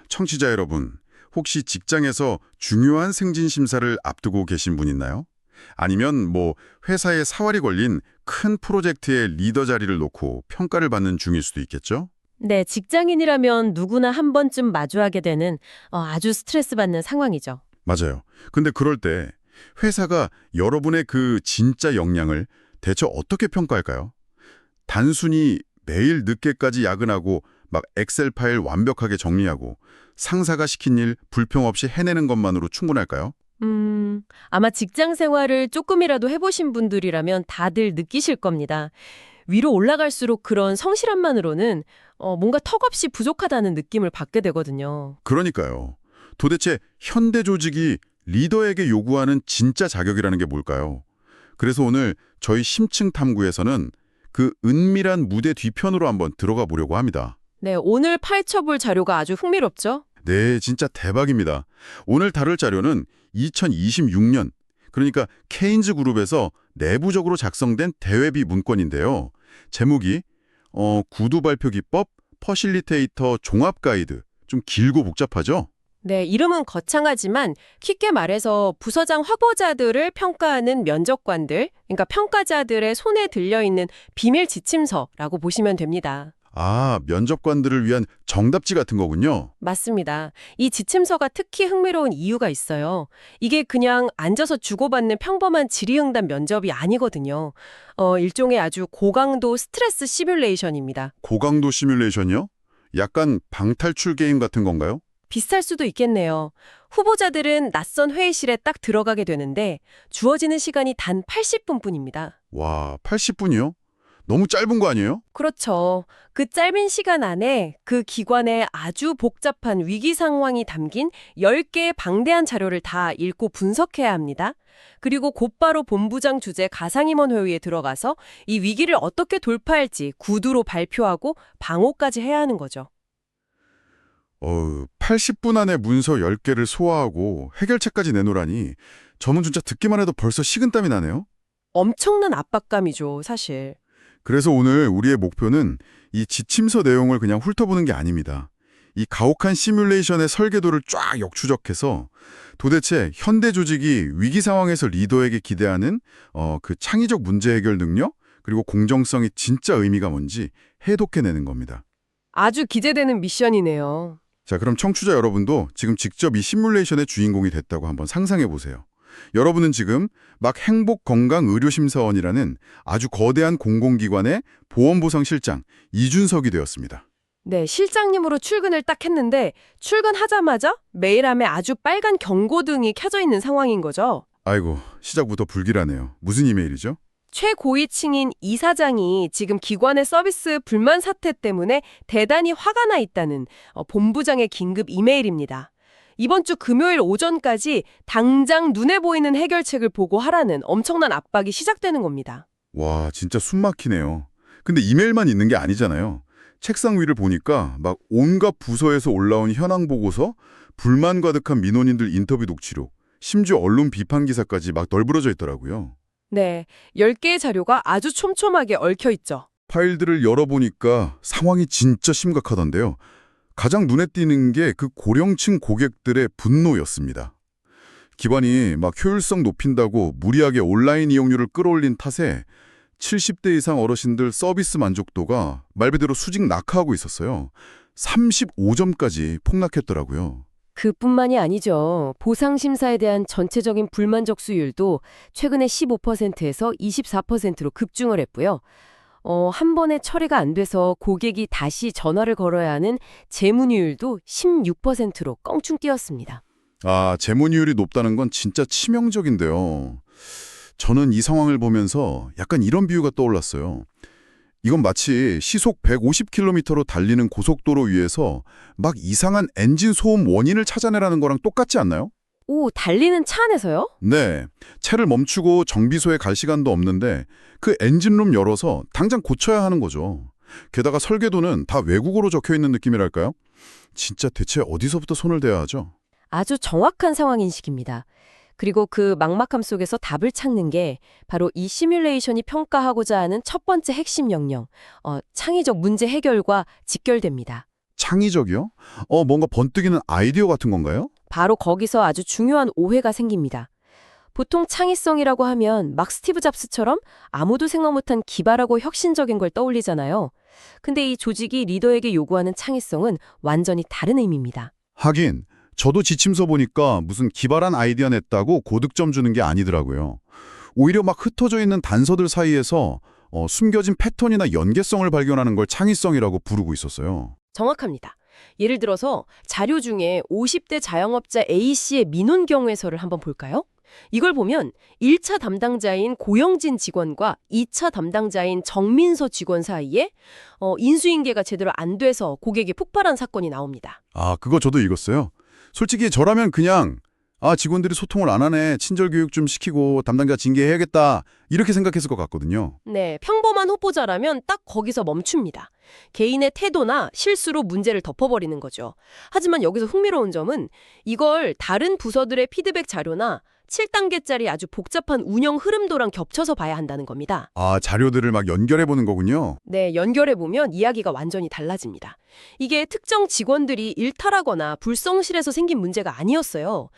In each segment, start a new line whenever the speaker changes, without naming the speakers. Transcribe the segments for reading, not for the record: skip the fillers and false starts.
청취자 여러분, 혹시 직장에서 중요한 승진 심사를 앞두고 계신 분 있나요? 아니면 회사에 사활이 걸린 큰 프로젝트의 리더 자리를 놓고 평가를 받는 중일 수도 있겠죠?
네, 직장인이라면 누구나 한 번쯤 마주하게 되는 아주 스트레스 받는 상황이죠.
맞아요. 근데 그럴 때 회사가 여러분의 그 진짜 역량을 대체 어떻게 평가할까요? 단순히 매일 늦게까지 야근하고 막 엑셀 파일 완벽하게 정리하고 상사가 시킨 일 불평 없이 해내는 것만으로 충분할까요?
아마 직장 생활을 조금이라도 해보신 분들이라면 다들 느끼실 겁니다. 위로 올라갈수록 그런 성실함만으로는 뭔가 턱없이 부족하다는 느낌을 받게 되거든요.
그러니까요. 도대체 현대 조직이 리더에게 요구하는 진짜 자격이라는 게 뭘까요? 그래서 오늘 저희 심층 탐구에서는 그 은밀한 무대 뒤편으로 한번 들어가 보려고 합니다.
네, 오늘 파헤쳐볼 자료가 아주 흥미롭죠?
네, 진짜 대박입니다. 오늘 다룰 자료는 2026년, 그러니까 케인즈 그룹에서 내부적으로 작성된 대외비 문건인데요. 제목이 구두 발표 기법, 퍼실리테이터 종합 가이드. 좀 길고 복잡하죠?
네, 이름은 거창하지만 쉽게 말해서 부서장 확보자들을 평가하는 면접관들, 그러니까 평가자들의 손에 들려있는 비밀 지침서라고 보시면 됩니다.
아, 면접관들을 위한 정답지 같은 거군요.
맞습니다. 이 지침서가 특히 흥미로운 이유가 있어요. 이게 그냥 앉아서 주고받는 평범한 질의응답 면접이 아니거든요. 일종의 아주 고강도 스트레스 시뮬레이션입니다.
고강도 시뮬레이션이요? 약간 방탈출 게임 같은 건가요?
비슷할 수도 있겠네요. 후보자들은 낯선 회의실에 딱 들어가게 되는데 주어지는 시간이 단 80분뿐입니다.
와, 80분이요? 너무 짧은 거 아니에요?
그렇죠. 그 짧은 시간 안에 그 기관의 아주 복잡한 위기 상황이 담긴 10개의 방대한 자료를 다 읽고 분석해야 합니다. 그리고 곧바로 본부장 주재 가상임원 회의에 들어가서 이 위기를 어떻게 돌파할지 구두로 발표하고 방어까지 해야 하는 거죠.
80분 안에 문서 10개를 소화하고 해결책까지 내놓으라니 저는 진짜 듣기만 해도 벌써 식은땀이 나네요.
엄청난 압박감이죠, 사실.
그래서 오늘 우리의 목표는 이 지침서 내용을 그냥 훑어보는 게 아닙니다. 이 가혹한 시뮬레이션의 설계도를 쫙 역추적해서 도대체 현대 조직이 위기 상황에서 리더에게 기대하는 그 창의적 문제 해결 능력 그리고 공정성이 진짜 의미가 뭔지 해독해내는 겁니다.
아주 기대되는 미션이네요.
자, 그럼 청취자 여러분도 지금 직접 이 시뮬레이션의 주인공이 됐다고 한번 상상해 보세요. 여러분은 지금 막 행복건강의료심사원이라는 아주 거대한 공공기관의 보험보상실장 이준석이 되었습니다.
네, 실장님으로 출근을 딱 했는데 출근하자마자 메일함에 아주 빨간 경고등이 켜져 있는 상황인 거죠.
아이고, 시작부터 불길하네요. 무슨 이메일이죠?
최고위층인 이사장이 지금 기관의 서비스 불만 사태 때문에 대단히 화가 나 있다는 본부장의 긴급 이메일입니다. 이번 주 금요일 오전까지 당장 눈에 보이는 해결책을 보고하라는 엄청난 압박이 시작되는 겁니다.
와, 진짜 숨 막히네요. 근데 이메일만 있는 게 아니잖아요. 책상 위를 보니까 막 온갖 부서에서 올라온 현황 보고서, 불만 가득한 민원인들 인터뷰 녹취록, 심지어 언론 비판 기사까지 막 널브러져 있더라고요.
네, 10개의 자료가 아주 촘촘하게 얽혀 있죠.
파일들을 열어보니까 상황이 진짜 심각하던데요. 가장 눈에 띄는 게 그 고령층 고객들의 분노였습니다. 기관이 막 효율성 높인다고 무리하게 온라인 이용률을 끌어올린 탓에 70대 이상 어르신들 서비스 만족도가 말 그대로 수직 낙하하고 있었어요. 35점까지 폭락했더라고요.
그뿐만이 아니죠. 보상심사에 대한 전체적인 불만족 수율도 최근에 15%에서 24%로 급증을 했고요. 한 번에 처리가 안 돼서 고객이 다시 전화를 걸어야 하는 재문의율도 16%로 껑충 뛰었습니다.
아, 재문이율이 높다는 건 진짜 치명적인데요. 저는 이 상황을 보면서 약간 이런 비유가 떠올랐어요. 이건 마치 시속 150km로 달리는 고속도로 위에서 막 이상한 엔진 소음 원인을 찾아내라는 거랑 똑같지 않나요?
오, 달리는 차 안에서요?
네, 차를 멈추고 정비소에 갈 시간도 없는데 그 엔진룸 열어서 당장 고쳐야 하는 거죠. 게다가 설계도는 다 외국어로 적혀 있는 느낌이랄까요? 진짜 대체 어디서부터 손을 대야 하죠?
아주 정확한 상황 인식입니다. 그리고 그 막막함 속에서 답을 찾는 게 바로 이 시뮬레이션이 평가하고자 하는 첫 번째 핵심 역량, 창의적 문제 해결과 직결됩니다.
창의적이요? 뭔가 번뜩이는 아이디어 같은 건가요?
바로 거기서 아주 중요한 오해가 생깁니다. 보통 창의성이라고 하면 막 스티브 잡스처럼 아무도 생각 못한 기발하고 혁신적인 걸 떠올리잖아요. 근데 이 조직이 리더에게 요구하는 창의성은 완전히 다른 의미입니다.
하긴 저도 지침서 보니까 무슨 기발한 아이디어 냈다고 고득점 주는 게 아니더라고요. 오히려 막 흩어져 있는 단서들 사이에서 숨겨진 패턴이나 연계성을 발견하는 걸 창의성이라고 부르고 있었어요.
정확합니다. 예를 들어서 자료 중에 50대 자영업자 A씨의 민원 경우에서를 한번 볼까요? 이걸 보면 1차 담당자인 고영진 직원과 2차 담당자인 정민서 직원 사이에 인수인계가 제대로 안 돼서 고객이 폭발한 사건이 나옵니다.
아, 그거 저도 읽었어요. 솔직히 저라면 그냥 직원들이 소통을 안 하네. 친절 교육 좀 시키고 담당자 징계해야겠다. 이렇게 생각했을 것 같거든요.
네, 평범한 후보자라면 딱 거기서 멈춥니다. 개인의 태도나 실수로 문제를 덮어버리는 거죠. 하지만 여기서 흥미로운 점은 이걸 다른 부서들의 피드백 자료나 7단계짜리 아주 복잡한 운영 흐름도랑 겹쳐서 봐야 한다는 겁니다.
자료들을 막 연결해보는 거군요.
네, 연결해보면 이야기가 완전히 달라집니다. 이게 특정 직원들이 일탈하거나 불성실해서 생긴 문제가 아니었어요.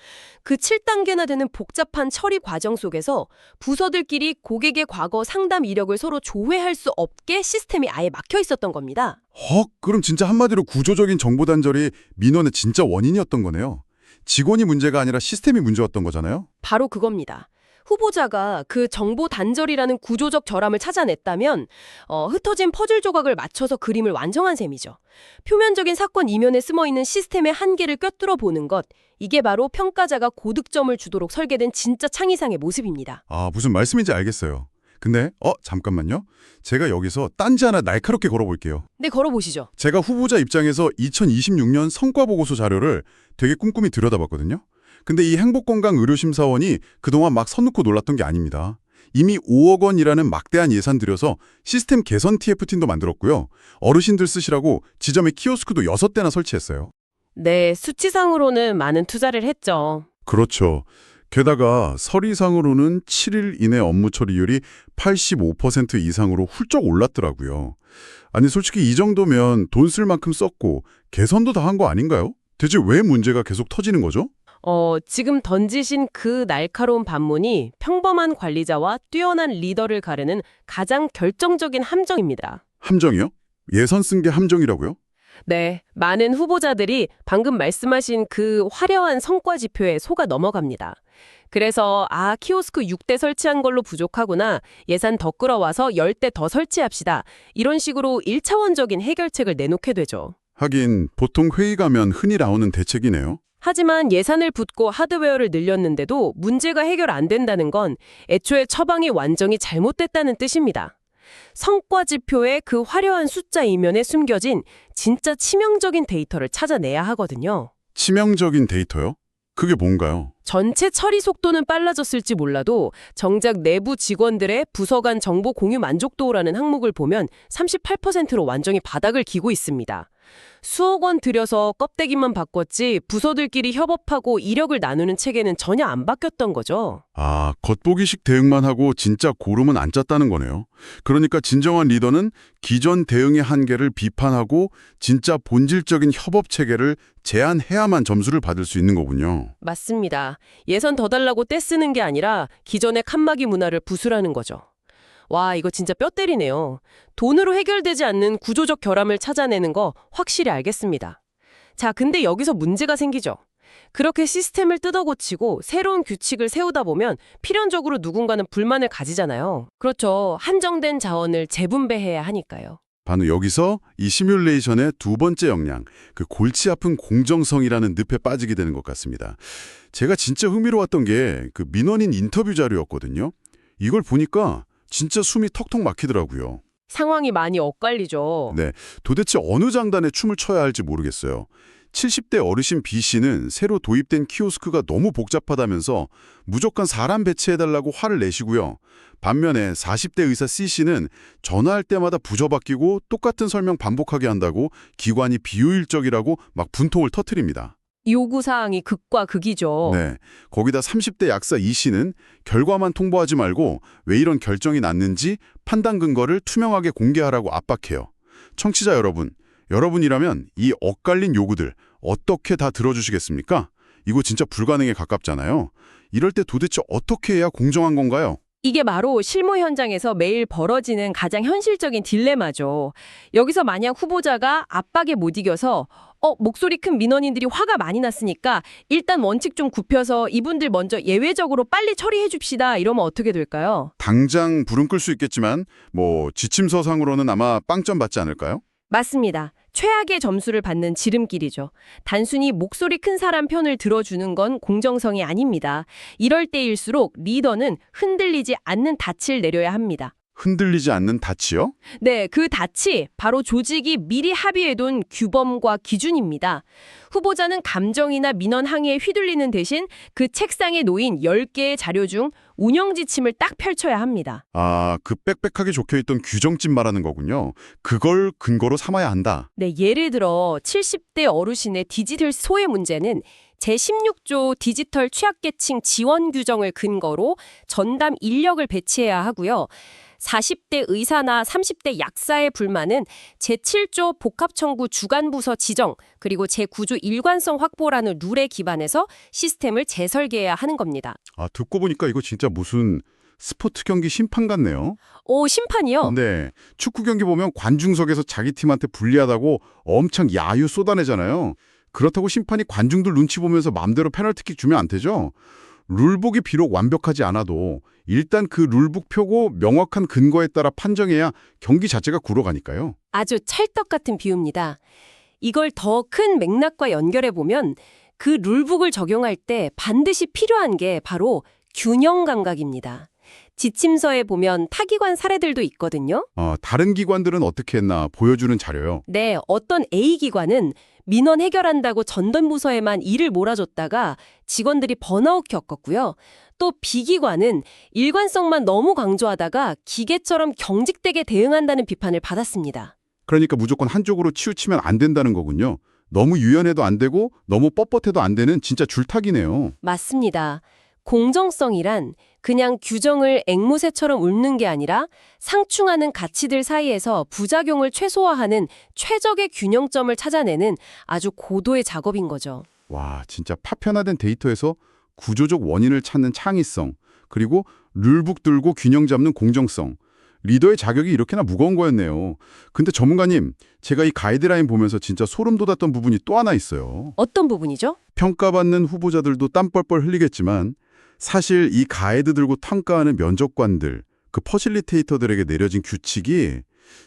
그 7단계나 되는 복잡한 처리 과정 속에서 부서들끼리 고객의 과거 상담 이력을 서로 조회할 수 없게 시스템이 아예 막혀 있었던 겁니다.
그럼 진짜 한마디로 구조적인 정보 단절이 민원의 진짜 원인이었던 거네요. 직원이 문제가 아니라 시스템이 문제였던 거잖아요?
바로 그겁니다. 후보자가 그 정보 단절이라는 구조적 결함을 찾아냈다면 흩어진 퍼즐 조각을 맞춰서 그림을 완성한 셈이죠. 표면적인 사건 이면에 숨어있는 시스템의 한계를 꿰뚫어 보는 것, 이게 바로 평가자가 고득점을 주도록 설계된 진짜 창의상의 모습입니다.
무슨 말씀인지 알겠어요. 근데 잠깐만요. 제가 여기서 딴지 하나 날카롭게 걸어볼게요.
네, 걸어보시죠.
제가 후보자 입장에서 2026년 성과보고서 자료를 되게 꼼꼼히 들여다봤거든요. 근데 이 행복건강의료심사원이 그동안 막 선 놓고 놀랐던 게 아닙니다. 이미 5억 원이라는 막대한 예산 들여서 시스템 개선 TF팀도 만들었고요. 어르신들 쓰시라고 지점에 키오스크도 6대나 설치했어요.
네, 수치상으로는 많은 투자를 했죠.
그렇죠. 게다가 서리상으로는 7일 이내 업무 처리율이 85% 이상으로 훌쩍 올랐더라고요. 아니 솔직히 이 정도면 돈 쓸 만큼 썼고 개선도 다 한 거 아닌가요? 대체 왜 문제가 계속 터지는 거죠?
지금 던지신 그 날카로운 반문이 평범한 관리자와 뛰어난 리더를 가르는 가장 결정적인 함정입니다.
함정이요? 예산 쓴 게 함정이라고요?
네, 많은 후보자들이 방금 말씀하신 그 화려한 성과 지표에 속아 넘어갑니다. 그래서 키오스크 6대 설치한 걸로 부족하구나. 예산 더 끌어와서 10대 더 설치합시다. 이런 식으로 1차원적인 해결책을 내놓게 되죠.
하긴 보통 회의 가면 흔히 나오는 대책이네요.
하지만 예산을 붓고 하드웨어를 늘렸는데도 문제가 해결 안 된다는 건 애초에 처방이 완전히 잘못됐다는 뜻입니다. 성과 지표의 그 화려한 숫자 이면에 숨겨진 진짜 치명적인 데이터를 찾아내야 하거든요.
치명적인 데이터요? 그게 뭔가요?
전체 처리 속도는 빨라졌을지 몰라도 정작 내부 직원들의 부서 간 정보 공유 만족도라는 항목을 보면 38%로 완전히 바닥을 기고 있습니다. 수억 원 들여서 껍데기만 바꿨지 부서들끼리 협업하고 이력을 나누는 체계는 전혀 안 바뀌었던 거죠.
겉보기식 대응만 하고 진짜 고름은 안 짰다는 거네요. 그러니까 진정한 리더는 기존 대응의 한계를 비판하고 진짜 본질적인 협업 체계를 제안해야만 점수를 받을 수 있는 거군요.
맞습니다. 예산 더 달라고 떼쓰는 게 아니라 기존의 칸막이 문화를 부수라는 거죠. 와, 이거 진짜 뼈 때리네요. 돈으로 해결되지 않는 구조적 결함을 찾아내는 거 확실히 알겠습니다. 자, 근데 여기서 문제가 생기죠. 그렇게 시스템을 뜯어고치고 새로운 규칙을 세우다 보면 필연적으로 누군가는 불만을 가지잖아요. 그렇죠. 한정된 자원을 재분배해야 하니까요.
바로 여기서 이 시뮬레이션의 두 번째 역량, 그 골치 아픈 공정성이라는 늪에 빠지게 되는 것 같습니다. 제가 진짜 흥미로웠던 게 그 민원인 인터뷰 자료였거든요. 이걸 보니까 진짜 숨이 턱턱 막히더라고요.
상황이 많이 엇갈리죠.
네, 도대체 어느 장단에 춤을 춰야 할지 모르겠어요. 70대 어르신 B씨는 새로 도입된 키오스크가 너무 복잡하다면서 무조건 사람 배치해달라고 화를 내시고요. 반면에 40대 의사 C씨는 전화할 때마다 부저 바뀌고 똑같은 설명 반복하게 한다고 기관이 비효율적이라고 막 분통을 터뜨립니다.
요구사항이 극과 극이죠.
네, 거기다 30대 약사 E씨는 결과만 통보하지 말고 왜 이런 결정이 났는지 판단 근거를 투명하게 공개하라고 압박해요. 청취자 여러분, 여러분이라면 이 엇갈린 요구들 어떻게 다 들어주시겠습니까? 이거 진짜 불가능에 가깝잖아요. 이럴 때 도대체 어떻게 해야 공정한 건가요?
이게 바로 실무 현장에서 매일 벌어지는 가장 현실적인 딜레마죠. 여기서 만약 후보자가 압박에 못 이겨서 목소리 큰 민원인들이 화가 많이 났으니까 일단 원칙 좀 굽혀서 이분들 먼저 예외적으로 빨리 처리해 줍시다. 이러면 어떻게 될까요?
당장 불은 끌 수 있겠지만 지침서상으로는 아마 빵점 받지 않을까요?
맞습니다. 최악의 점수를 받는 지름길이죠. 단순히 목소리 큰 사람 편을 들어주는 건 공정성이 아닙니다. 이럴 때일수록 리더는 흔들리지 않는 닻을 내려야 합니다.
흔들리지 않는 닻이요?
네, 그 닻이 바로 조직이 미리 합의해둔 규범과 기준입니다. 후보자는 감정이나 민원 항의에 휘둘리는 대신 그 책상에 놓인 10개의 자료 중 운영 지침을 딱 펼쳐야 합니다.
아, 그 빽빽하게 적혀있던 규정집 말하는 거군요. 그걸 근거로 삼아야 한다.
네, 예를 들어 70대 어르신의 디지털 소외 문제는 제16조 디지털 취약계층 지원 규정을 근거로 전담 인력을 배치해야 하고요. 40대 의사나 30대 약사의 불만은 제7조 복합청구 주간부서 지정, 그리고 제9조 일관성 확보라는 룰에 기반해서 시스템을 재설계해야 하는 겁니다.
아, 듣고 보니까 이거 진짜 무슨 스포츠 경기 심판 같네요.
오, 심판이요?
네, 축구 경기 보면 관중석에서 자기 팀한테 불리하다고 엄청 야유 쏟아내잖아요. 그렇다고 심판이 관중들 눈치 보면서 맘대로 페널티킥 주면 안 되죠. 룰북이 비록 완벽하지 않아도 일단 그 룰북 표고 명확한 근거에 따라 판정해야 경기 자체가 굴러가니까요.
아주 찰떡 같은 비유입니다. 이걸 더 큰 맥락과 연결해 보면 그 룰북을 적용할 때 반드시 필요한 게 바로 균형 감각입니다. 지침서에 보면 타기관 사례들도 있거든요.
다른 기관들은 어떻게 했나 보여주는 자료요.
네, 어떤 A기관은 민원 해결한다고 전담부서에만 일을 몰아줬다가 직원들이 번아웃 겪었고요. 또 B기관은 일관성만 너무 강조하다가 기계처럼 경직되게 대응한다는 비판을 받았습니다.
그러니까 무조건 한쪽으로 치우치면 안 된다는 거군요. 너무 유연해도 안 되고 너무 뻣뻣해도 안 되는 진짜 줄타기네요.
맞습니다. 공정성이란 그냥 규정을 앵무새처럼 읊는 게 아니라 상충하는 가치들 사이에서 부작용을 최소화하는 최적의 균형점을 찾아내는 아주 고도의 작업인 거죠.
와, 진짜 파편화된 데이터에서 구조적 원인을 찾는 창의성, 그리고 룰북 들고 균형 잡는 공정성. 리더의 자격이 이렇게나 무거운 거였네요. 근데 전문가님, 제가 이 가이드라인 보면서 진짜 소름 돋았던 부분이 또 하나 있어요.
어떤 부분이죠?
평가받는 후보자들도 땀 뻘뻘 흘리겠지만 사실 이 가이드 들고 평가하는 면접관들, 그 퍼실리테이터들에게 내려진 규칙이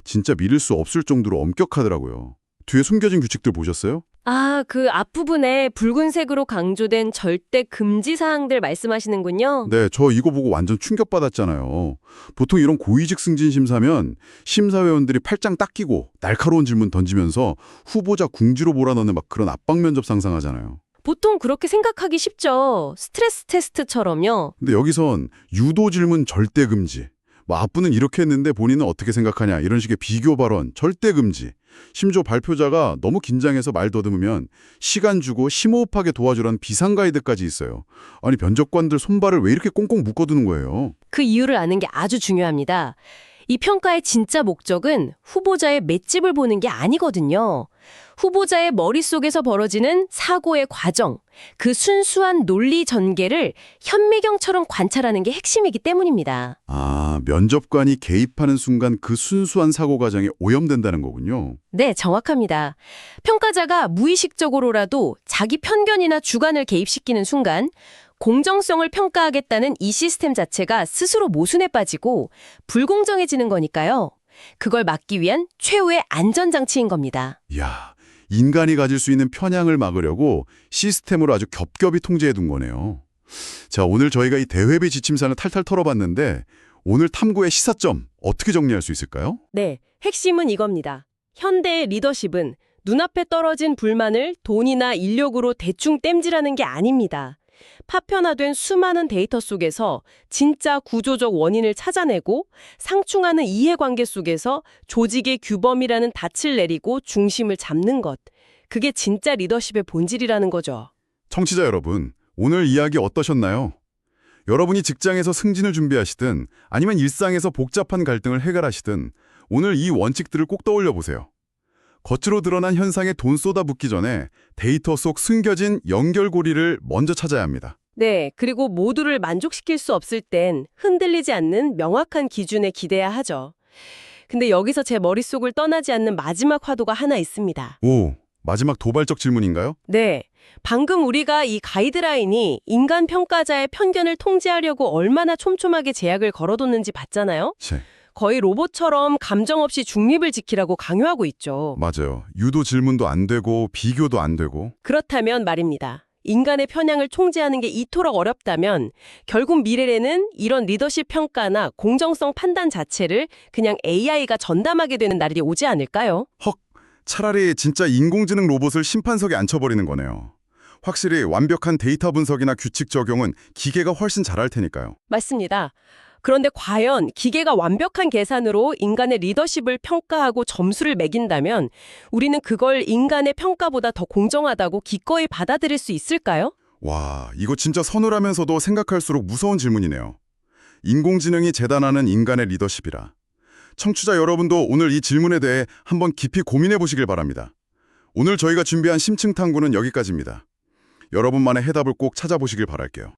진짜 믿을 수 없을 정도로 엄격하더라고요. 뒤에 숨겨진 규칙들 보셨어요?
아, 그 앞부분에 붉은색으로 강조된 절대 금지 사항들 말씀하시는군요.
네, 저 이거 보고 완전 충격받았잖아요. 보통 이런 고위직 승진 심사면 심사위원들이 팔짱 딱 끼고 날카로운 질문 던지면서 후보자 궁지로 몰아넣는 막 그런 압박 면접 상상하잖아요.
보통 그렇게 생각하기 쉽죠. 스트레스 테스트처럼요.
근데 여기선 유도 질문 절대 금지. 앞부는 이렇게 했는데 본인은 어떻게 생각하냐 이런 식의 비교 발언 절대 금지. 심지어 발표자가 너무 긴장해서 말 더듬으면 시간 주고 심호흡하게 도와주라는 비상 가이드까지 있어요. 아니 면접관들 손발을 왜 이렇게 꽁꽁 묶어두는 거예요?
그 이유를 아는 게 아주 중요합니다. 이 평가의 진짜 목적은 후보자의 맷집을 보는 게 아니거든요. 후보자의 머릿속에서 벌어지는 사고의 과정, 그 순수한 논리 전개를 현미경처럼 관찰하는 게 핵심이기 때문입니다.
아, 면접관이 개입하는 순간 그 순수한 사고 과정에 오염된다는 거군요.
네, 정확합니다. 평가자가 무의식적으로라도 자기 편견이나 주관을 개입시키는 순간 공정성을 평가하겠다는 이 시스템 자체가 스스로 모순에 빠지고 불공정해지는 거니까요. 그걸 막기 위한 최후의 안전장치인 겁니다.
이야, 인간이 가질 수 있는 편향을 막으려고 시스템으로 아주 겹겹이 통제해둔 거네요. 자, 오늘 저희가 이 대회비 지침사를 탈탈 털어봤는데 오늘 탐구의 시사점 어떻게 정리할 수 있을까요?
네, 핵심은 이겁니다. 현대의 리더십은 눈앞에 떨어진 불만을 돈이나 인력으로 대충 땜질하는 게 아닙니다. 파편화된 수많은 데이터 속에서 진짜 구조적 원인을 찾아내고 상충하는 이해관계 속에서 조직의 규범이라는 닻을 내리고 중심을 잡는 것. 그게 진짜 리더십의 본질이라는 거죠.
청취자 여러분, 오늘 이야기 어떠셨나요? 여러분이 직장에서 승진을 준비하시든 아니면 일상에서 복잡한 갈등을 해결하시든 오늘 이 원칙들을 꼭 떠올려 보세요. 겉으로 드러난 현상에 돈 쏟아붓기 전에 데이터 속 숨겨진 연결고리를 먼저 찾아야 합니다.
네, 그리고 모두를 만족시킬 수 없을 땐 흔들리지 않는 명확한 기준에 기대야 하죠. 근데 여기서 제 머릿속을 떠나지 않는 마지막 화두가 하나 있습니다.
오, 마지막 도발적 질문인가요?
네, 방금 우리가 이 가이드라인이 인간 평가자의 편견을 통제하려고 얼마나 촘촘하게 제약을 걸어뒀는지 봤잖아요? 거의 로봇처럼 감정 없이 중립을 지키라고 강요하고 있죠.
맞아요. 유도 질문도 안 되고 비교도 안 되고.
그렇다면 말입니다. 인간의 편향을 통제하는 게 이토록 어렵다면 결국 미래에는 이런 리더십 평가나 공정성 판단 자체를 그냥 AI가 전담하게 되는 날이 오지 않을까요?
헉, 차라리 진짜 인공지능 로봇을 심판석에 앉혀버리는 거네요. 확실히 완벽한 데이터 분석이나 규칙 적용은 기계가 훨씬 잘할 테니까요.
맞습니다. 그런데 과연 기계가 완벽한 계산으로 인간의 리더십을 평가하고 점수를 매긴다면 우리는 그걸 인간의 평가보다 더 공정하다고 기꺼이 받아들일 수 있을까요?
와, 이거 진짜 서늘하면서도 생각할수록 무서운 질문이네요. 인공지능이 재단하는 인간의 리더십이라. 청취자 여러분도 오늘 이 질문에 대해 한번 깊이 고민해 보시길 바랍니다. 오늘 저희가 준비한 심층 탐구는 여기까지입니다. 여러분만의 해답을 꼭 찾아보시길 바랄게요.